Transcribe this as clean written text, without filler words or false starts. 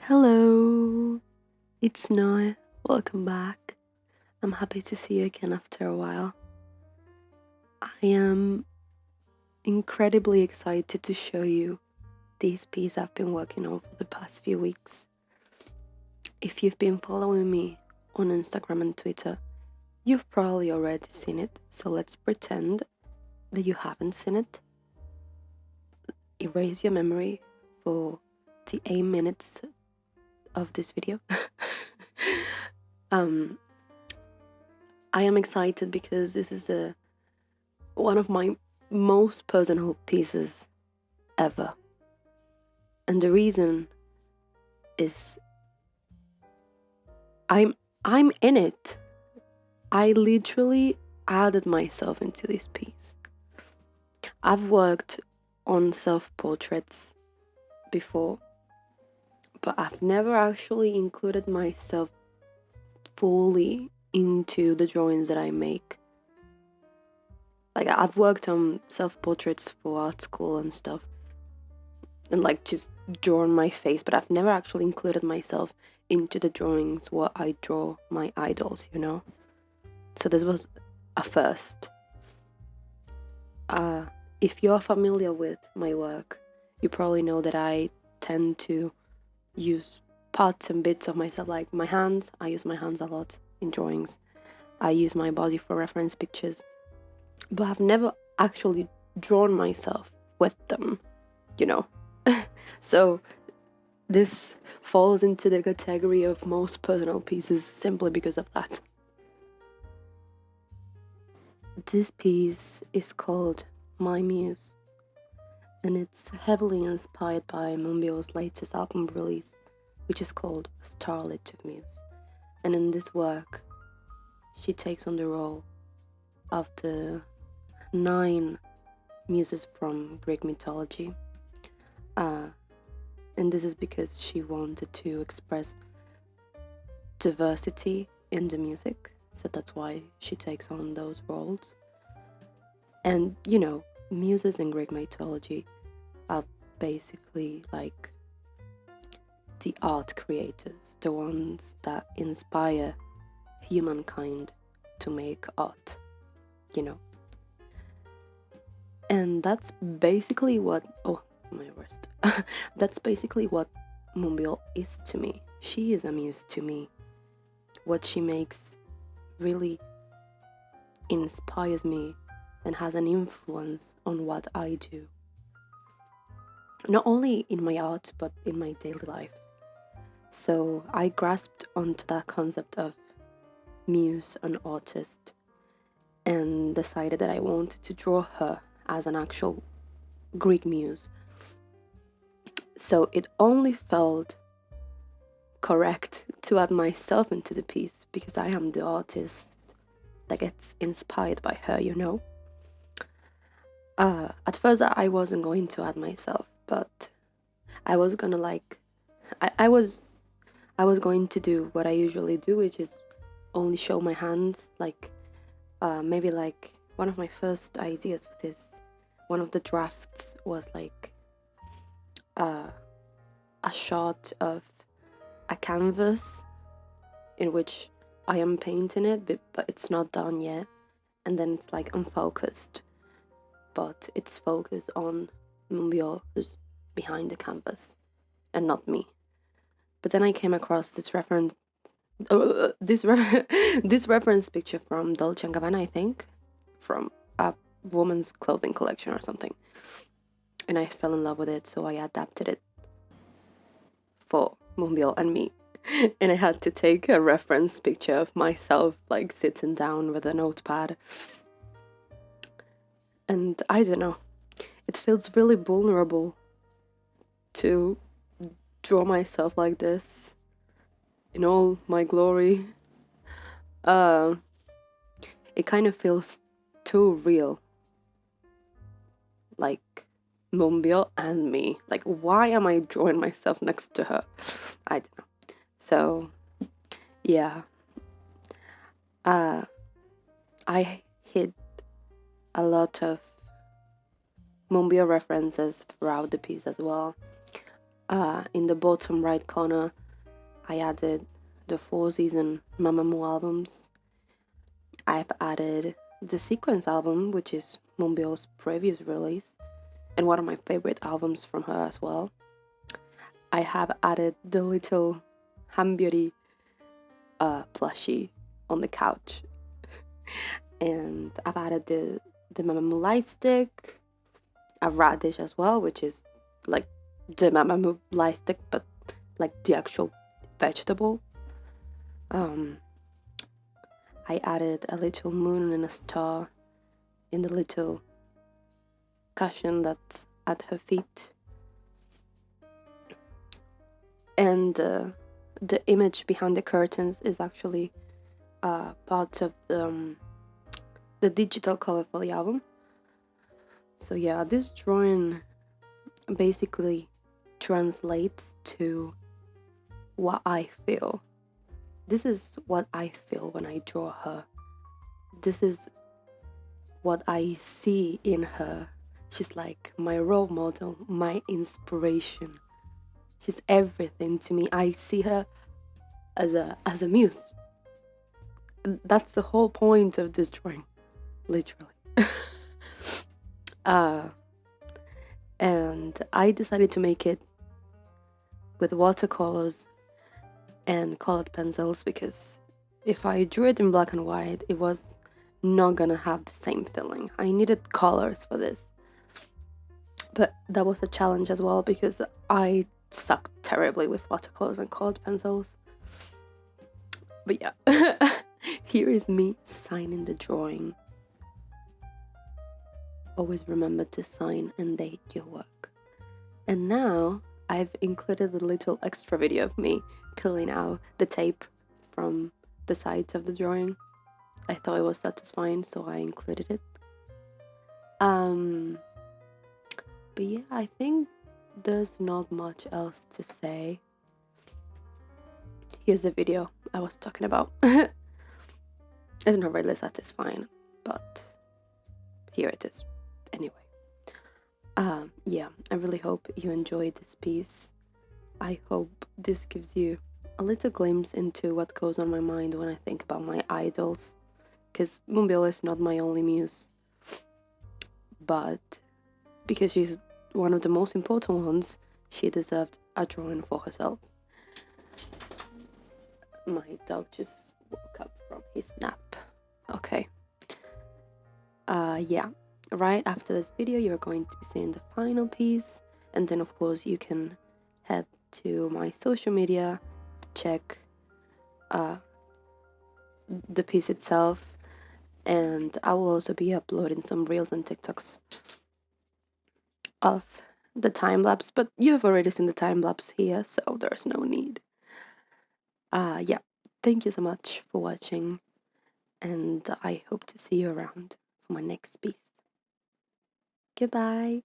Hello, it's Noah. Welcome back. I'm happy to see you again after a while. I am incredibly excited to show you this piece I've been working on for the past few weeks. If you've been following me on Instagram and Twitter, you've probably already seen it, so let's pretend that you haven't seen it. Erase your memory for the 8 minutes of this video. I am excited because this is one of my most personal pieces ever. And the reason is I'm in it. I literally added myself into this piece. I've worked on self-portraits before, but I've never actually included myself fully into the drawings that I make. Like, I've worked on self-portraits for art school and stuff, and like just drawn my face, but I've never actually included myself into the drawings where I draw my idols, you know? So this was a first. If you're familiar with my work, you probably know that I tend to use parts and bits of myself, like my hands. I use my hands a lot in drawings. I use my body for reference pictures, but I've never actually drawn myself with them, you know? So this falls into the category of most personal pieces simply because of that. This piece is called My Muse, and it's heavily inspired by moonbyul's latest album release, which is called Starlit of Muse. And in this work, she takes on the role of the 9 muses from Greek mythology. And this is because she wanted to express diversity in the music, so that's why she takes on those roles. And you know, muses in Greek mythology are basically like the art creators, the ones that inspire humankind to make art, you know. And that's basically what my wrist. That's basically what moonbyul is to me. She is a muse to me. What she makes really inspires me and has an influence on what I do. Not only in my art, but in my daily life. So I grasped onto that concept of muse, an artist, and decided that I wanted to draw her as an actual Greek muse. So it only felt correct to add myself into the piece because I am the artist that gets inspired by her, you know? At first I wasn't going to add myself, but I was gonna I was going to do what I usually do, which is only show my hands, like maybe like one of my first ideas for this, one of the drafts was like a shot of a canvas in which I am painting it, but it's not done yet, and then it's like unfocused, but it's focused on moonbyul, who's behind the canvas and not me. But then I came across this reference this reference picture from Dolce & Gabbana, I think, from a woman's clothing collection or something, and I fell in love with it, so I adapted it for moonbyul and me. And I had to take a reference picture of myself like sitting down with a notepad, and I don't know, it feels really vulnerable to draw myself like this in all my glory. It kind of feels too real, like moonbyul and me. Like, why am I drawing myself next to her? I don't know. So yeah, I hid a lot of moonbyul references throughout the piece as well. In the bottom right corner, I added the 4-season Mamamoo albums. I've added the Sequence album, which is moonbyul's previous release, and one of my favorite albums from her as well. I have added the little Ham Beauty plushie on the couch. And I've added the mamamoo light stick, a radish as well, which is like the mamamoo light stick, but like the actual vegetable. I added a little moon and a star in the little cushion that's at her feet. And the image behind the curtains is actually part of the digital cover for the album. So yeah, this drawing basically translates to what I feel. This is what I feel when I draw her. This is what I see in her. She's like my role model, my inspiration. She's everything to me. I see her as a muse. That's the whole point of this drawing, literally. And I decided to make it with watercolors and colored pencils because if I drew it in black and white, it was not gonna have the same feeling. I needed colors for this. But that was a challenge as well because I suck terribly with watercolors and colored pencils. But yeah, here is me signing the drawing. Always remember to sign and date your work. And now I've included a little extra video of me peeling out the tape from the sides of the drawing. I thought it was satisfying, so I included it. But yeah, I think there's not much else to say. Here's the video I was talking about. It's not really satisfying, but here it is. Anyway, yeah, I really hope you enjoyed this piece. I hope this gives you a little glimpse into what goes on my mind when I think about my idols, because moonbyul is not my only muse, but because she's one of the most important ones, she deserved a drawing for herself. My dog just woke up from his nap. Okay. Yeah, right after this video you're going to be seeing the final piece, and then of course you can head to my social media to check the piece itself, and I will also be uploading some reels and TikToks of the time-lapse, but you've already seen the time-lapse here, so there's no need. Yeah, thank you so much for watching, and I hope to see you around for my next piece. Goodbye.